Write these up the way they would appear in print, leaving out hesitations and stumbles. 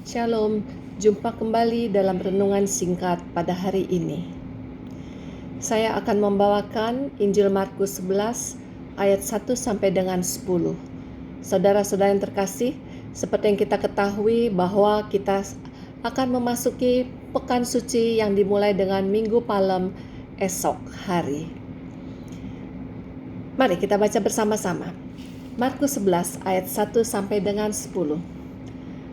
Shalom, jumpa kembali dalam renungan singkat pada hari ini. Saya akan membawakan Injil Markus 11 ayat 1 sampai dengan 10. Saudara-saudara yang terkasih, seperti yang kita ketahui bahwa kita akan memasuki pekan suci yang dimulai dengan Minggu Palem esok hari. Mari kita baca bersama-sama. Markus 11 ayat 1 sampai dengan 10.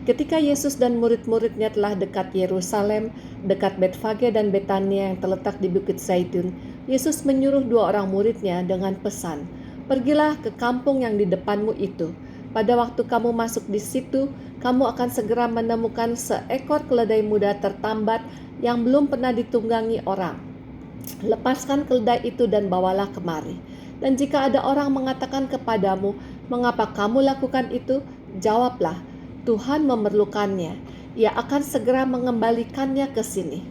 Ketika Yesus dan murid-muridnya telah dekat Yerusalem, dekat Betfage dan Betania yang terletak di Bukit Zaitun, Yesus menyuruh 2 orang muridnya dengan pesan, "Pergilah ke kampung yang di depanmu itu. Pada waktu kamu masuk di situ, kamu akan segera menemukan seekor keledai muda tertambat yang belum pernah ditunggangi orang. Lepaskan keledai itu dan bawalah kemari. Dan jika ada orang mengatakan kepadamu, 'Mengapa kamu lakukan itu?' Jawablah, 'Tuhan memerlukannya. Ia akan segera mengembalikannya ke sini.'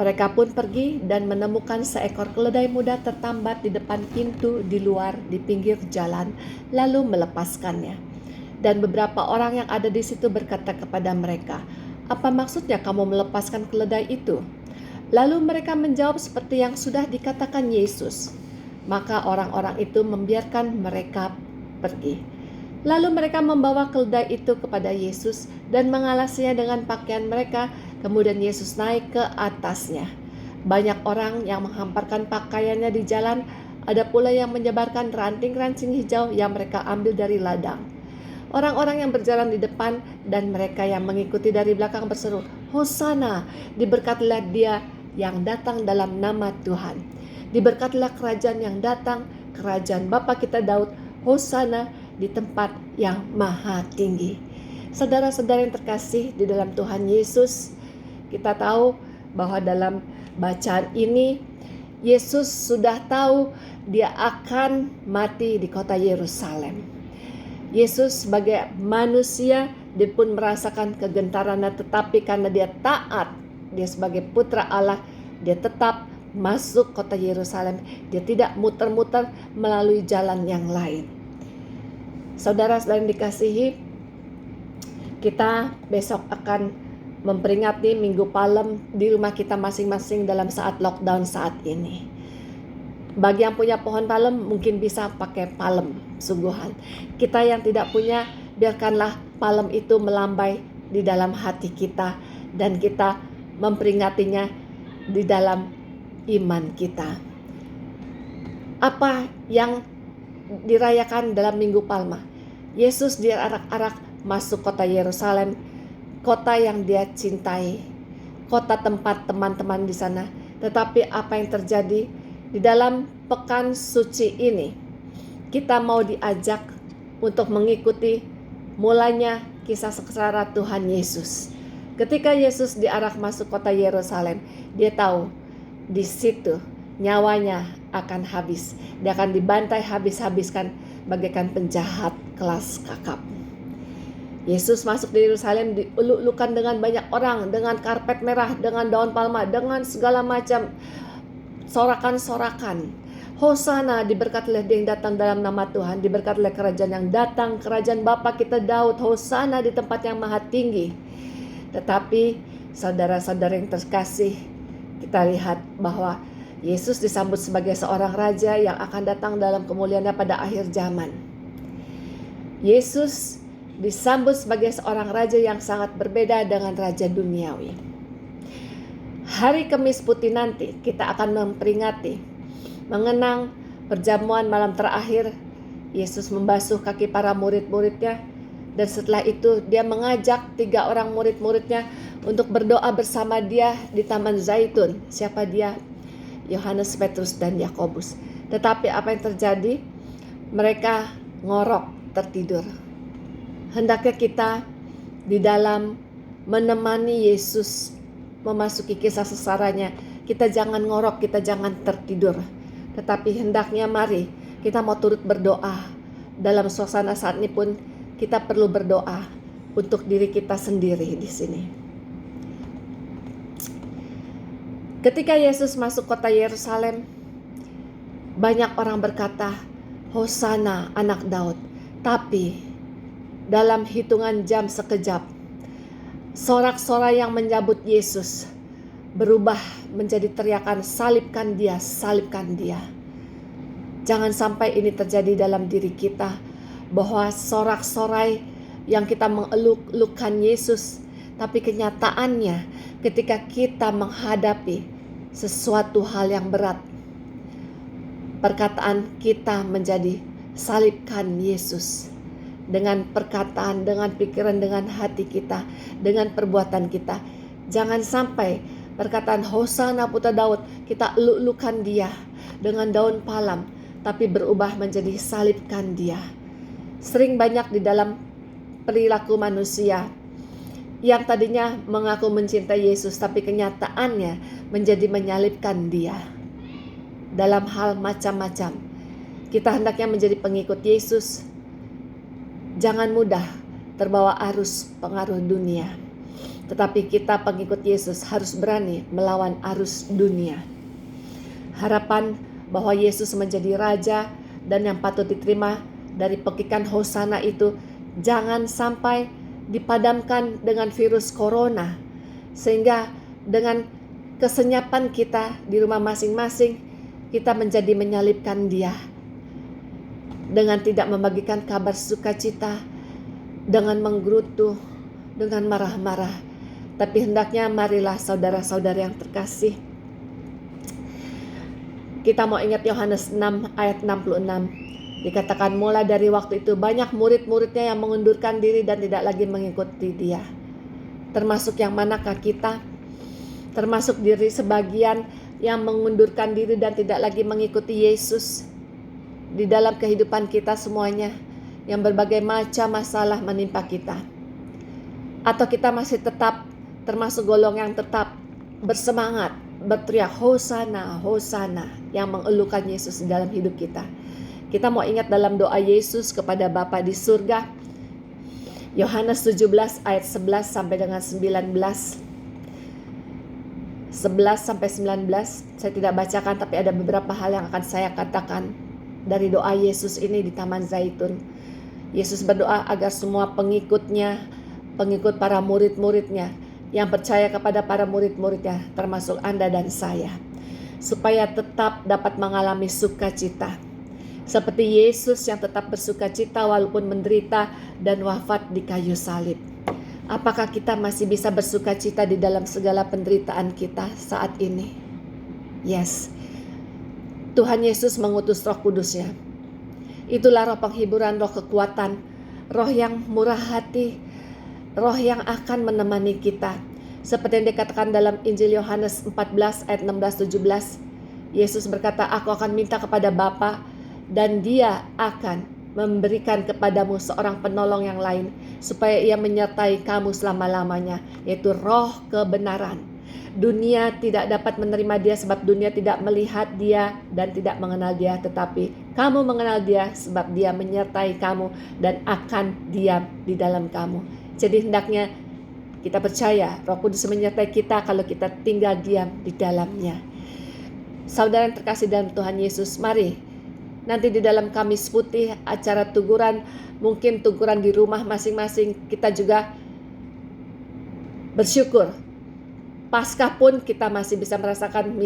Mereka pun pergi dan menemukan seekor keledai muda tertambat di depan pintu di luar di pinggir jalan, lalu melepaskannya. Dan beberapa orang yang ada di situ berkata kepada mereka, 'Apa maksudnya kamu melepaskan keledai itu?' Lalu mereka menjawab seperti yang sudah dikatakan Yesus. Maka orang-orang itu membiarkan mereka pergi. Lalu mereka membawa keledai itu kepada Yesus dan mengalasinya dengan pakaian mereka. Kemudian Yesus naik ke atasnya. Banyak orang yang menghamparkan pakaiannya di jalan. Ada pula yang menyebarkan ranting-ranting hijau yang mereka ambil dari ladang. Orang-orang yang berjalan di depan dan mereka yang mengikuti dari belakang berseru, "Hosana, diberkatilah Dia yang datang dalam nama Tuhan. Diberkatilah kerajaan yang datang, kerajaan Bapa kita Daud. Hosana di tempat yang maha tinggi." Saudara-saudara yang terkasih di dalam Tuhan Yesus, kita tahu bahwa dalam bacaan ini Yesus sudah tahu Dia akan mati di kota Yerusalem. Yesus sebagai manusia, dia pun merasakan kegentarannya, tetapi karena dia taat, dia sebagai putra Allah, dia tetap masuk kota Yerusalem. Dia tidak muter-muter melalui jalan yang lain. Saudara-saudara yang dikasihi, kita besok akan memperingati Minggu Palem di rumah kita masing-masing dalam saat lockdown saat ini. Bagi yang punya pohon palem mungkin bisa pakai palem sungguhan. Kita yang tidak punya, biarkanlah palem itu melambai di dalam hati kita dan kita memperingatinya di dalam iman kita. Apa yang dirayakan dalam Minggu Palma? Yesus diarak-arak masuk kota Yerusalem, kota yang dia cintai, kota tempat teman-teman di sana. Tetapi apa yang terjadi di dalam pekan suci ini? Kita mau diajak untuk mengikuti mulanya kisah sengsara Tuhan Yesus. Ketika Yesus diarak masuk kota Yerusalem, dia tahu di situ nyawanya akan habis. Dia akan dibantai habis-habiskan bagaikan penjahat kelas kakap. Yesus masuk di Yerusalem dieluk-elukan dengan banyak orang, dengan karpet merah, dengan daun palma, dengan segala macam sorakan-sorakan. Hosana, diberkatilah Dia yang datang dalam nama Tuhan, diberkatilah kerajaan yang datang, kerajaan Bapa kita Daud. Hosana di tempat yang maha tinggi. Tetapi saudara-saudara yang terkasih, kita lihat bahwa Yesus disambut sebagai seorang raja yang akan datang dalam kemuliaannya pada akhir zaman. Yesus disambut sebagai seorang raja yang sangat berbeda dengan raja duniawi. Hari Kamis Putih nanti kita akan memperingati, mengenang perjamuan malam terakhir. Yesus membasuh kaki para murid-muridnya, dan setelah itu dia mengajak 3 orang murid-muridnya untuk berdoa bersama dia di Taman Zaitun. Siapa dia? Yohanes, Petrus, dan Yakobus. Tetapi apa yang terjadi? Mereka ngorok, tertidur. Hendaknya kita di dalam menemani Yesus memasuki kisah sengsaranya, kita jangan ngorok, kita jangan tertidur. Tetapi hendaknya mari kita mau turut berdoa. Dalam suasana saat ini pun kita perlu berdoa untuk diri kita sendiri di sini. Ketika Yesus masuk kota Yerusalem, banyak orang berkata, "Hosana anak Daud." Tapi dalam hitungan jam sekejap, sorak-sorai yang menyambut Yesus berubah menjadi teriakan, salibkan dia, salibkan dia. Jangan sampai ini terjadi dalam diri kita, bahwa sorak-sorai yang kita mengeluk-elukkan Yesus, tapi kenyataannya ketika kita menghadapi sesuatu hal yang berat, perkataan kita menjadi salibkan Yesus. Dengan perkataan, dengan pikiran, dengan hati kita, dengan perbuatan kita. Jangan sampai perkataan Hosana Putra Daud, kita eluk-elukan dia dengan daun palem, tapi berubah menjadi salibkan dia. Sering banyak di dalam perilaku manusia yang tadinya mengaku mencintai Yesus, tapi kenyataannya menjadi menyalibkan dia. Dalam hal macam-macam, kita hendaknya menjadi pengikut Yesus. Jangan mudah terbawa arus pengaruh dunia, tetapi kita pengikut Yesus harus berani melawan arus dunia. Harapan bahwa Yesus menjadi Raja dan yang patut diterima dari pekikan Hosana itu jangan sampai dipadamkan dengan virus corona, sehingga dengan kesenyapan kita di rumah masing-masing, kita menjadi menyalibkan dia. Dengan tidak membagikan kabar sukacita, dengan menggerutu, dengan marah-marah. Tapi hendaknya marilah saudara-saudara yang terkasih, kita mau ingat Yohanes 6 ayat 66. Dikatakan mulai dari waktu itu banyak murid-muridnya yang mengundurkan diri dan tidak lagi mengikuti dia. Termasuk yang manakah kita? Termasuk diri sebagian yang mengundurkan diri dan tidak lagi mengikuti Yesus. Di dalam kehidupan kita semuanya, yang berbagai macam masalah menimpa kita. Atau kita masih tetap termasuk golongan yang tetap bersemangat, berteriak Hosana, Hosana, yang mengeluhkan Yesus di dalam hidup kita. Kita mau ingat dalam doa Yesus kepada Bapa di surga, Yohanes 17 ayat 11 sampai dengan 19. 11 sampai 19 saya tidak bacakan, tapi ada beberapa hal yang akan saya katakan dari doa Yesus ini di Taman Zaitun. Yesus berdoa agar semua pengikutnya, pengikut para murid-muridnya, yang percaya kepada para murid-muridnya, termasuk Anda dan saya, supaya tetap dapat mengalami sukacita. Seperti Yesus yang tetap bersukacita walaupun menderita dan wafat di kayu salib. Apakah kita masih bisa bersukacita di dalam segala penderitaan kita saat ini? Yes. Tuhan Yesus mengutus Roh Kudus-Nya. Itulah roh penghiburan, roh kekuatan, roh yang murah hati, roh yang akan menemani kita. Seperti yang dikatakan dalam Injil Yohanes 14 ayat 16-17. Yesus berkata, aku akan minta kepada Bapa dan dia akan memberikan kepadamu seorang penolong yang lain, supaya ia menyertai kamu selama-lamanya, yaitu roh kebenaran. Dunia tidak dapat menerima dia sebab dunia tidak melihat dia dan tidak mengenal dia, tetapi kamu mengenal dia sebab dia menyertai kamu dan akan diam di dalam kamu. Jadi hendaknya kita percaya Roh Kudus menyertai kita kalau kita tinggal diam di dalamnya. Saudara yang terkasih dalam Tuhan Yesus, mari nanti di dalam Kamis Putih acara tuguran, mungkin tuguran di rumah masing-masing, kita juga bersyukur. Paskah pun kita masih bisa merasakan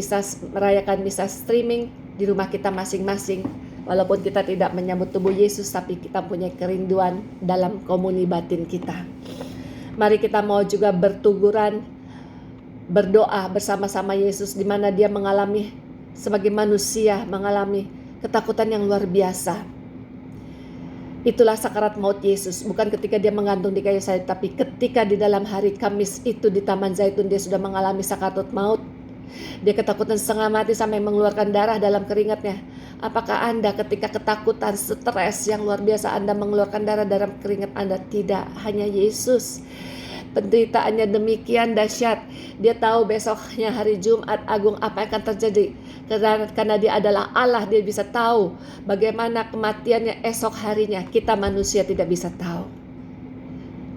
merayakan misa streaming di rumah kita masing-masing. Walaupun kita tidak menyambut tubuh Yesus, tapi kita punya kerinduan dalam komuni batin kita. Mari kita mau juga bertuguran, berdoa bersama-sama Yesus, di mana dia mengalami sebagai manusia, mengalami ketakutan yang luar biasa. Itulah sakarat maut Yesus, bukan ketika dia menggantung di kayu salib, tapi ketika di dalam hari Kamis itu di Taman Zaitun dia sudah mengalami sakarat maut. Dia ketakutan setengah mati sampai mengeluarkan darah dalam keringatnya. Apakah Anda ketika ketakutan, stres yang luar biasa Anda mengeluarkan darah dalam keringat Anda? Tidak, hanya Yesus. Penderitaannya demikian dahsyat. Dia tahu besoknya hari Jumat Agung apa yang akan terjadi. Karena dia adalah Allah, dia bisa tahu bagaimana kematiannya esok harinya. Kita manusia tidak bisa tahu.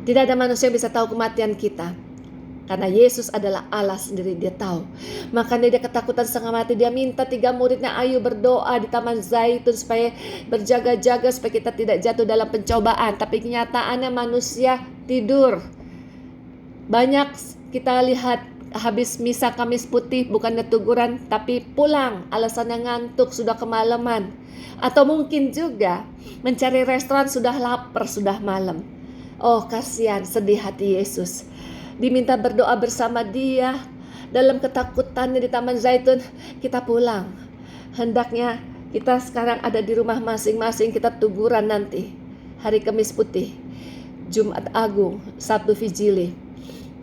Tidak ada manusia yang bisa tahu kematian kita. Karena Yesus adalah Allah sendiri, dia tahu. Makanya dia ketakutan setengah mati. Dia minta 3 muridnya, ayo berdoa di Taman Zaitun supaya berjaga-jaga supaya kita tidak jatuh dalam pencobaan. Tapi kenyataannya manusia tidur. Banyak kita lihat habis misa Kamis Putih bukannya teguran tapi pulang, alasannya ngantuk, sudah kemalaman. Atau mungkin juga mencari restoran, sudah lapar, sudah malam. Oh, kasihan, sedih hati Yesus. Diminta berdoa bersama Dia dalam ketakutannya di Taman Zaitun. Kita pulang. Hendaknya kita sekarang ada di rumah masing-masing, kita teguran nanti hari Kamis Putih, Jumat Agung, Sabtu Vigili,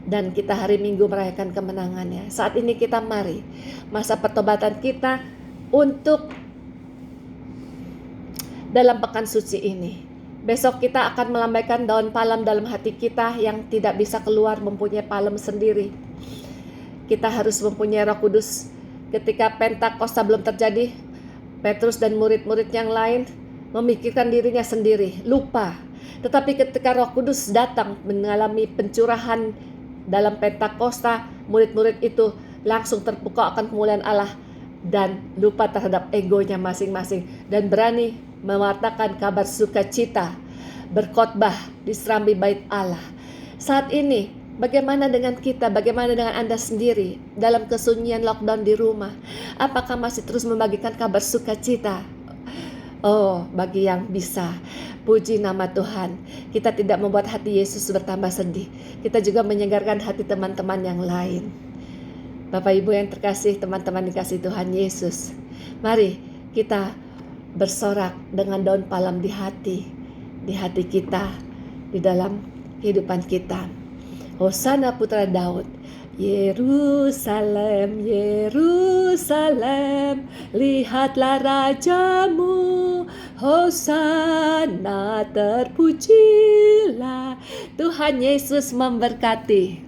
dan kita hari Minggu merayakan kemenangannya. Saat ini kita mari masa pertobatan kita untuk dalam pekan suci ini. Besok kita akan melambaikan daun palem dalam hati kita yang tidak bisa keluar, mempunyai palem sendiri. Kita harus mempunyai Roh Kudus. Ketika Pentakosta belum terjadi, Petrus dan murid-murid yang lain memikirkan dirinya sendiri, lupa. Tetapi ketika Roh Kudus datang mengalami pencurahan dalam Pentakosta, murid-murid itu langsung terpukau akan kemuliaan Allah dan lupa terhadap egonya masing-masing dan berani mewartakan kabar sukacita, berkhotbah di serambi bait Allah. Saat ini bagaimana dengan kita? Bagaimana dengan Anda sendiri dalam kesunyian lockdown di rumah? Apakah masih terus membagikan kabar sukacita? Oh, bagi yang bisa, puji nama Tuhan. Kita tidak membuat hati Yesus bertambah sedih. Kita juga menyegarkan hati teman-teman yang lain. Bapak Ibu yang terkasih, teman-teman dikasih Tuhan Yesus, mari kita bersorak dengan daun palem di hati kita, di dalam kehidupan kita. Hosana putra Daud. Yerusalem, Yerusalem, lihatlah rajamu. Hosana, terpujilah. Tuhan Yesus memberkati.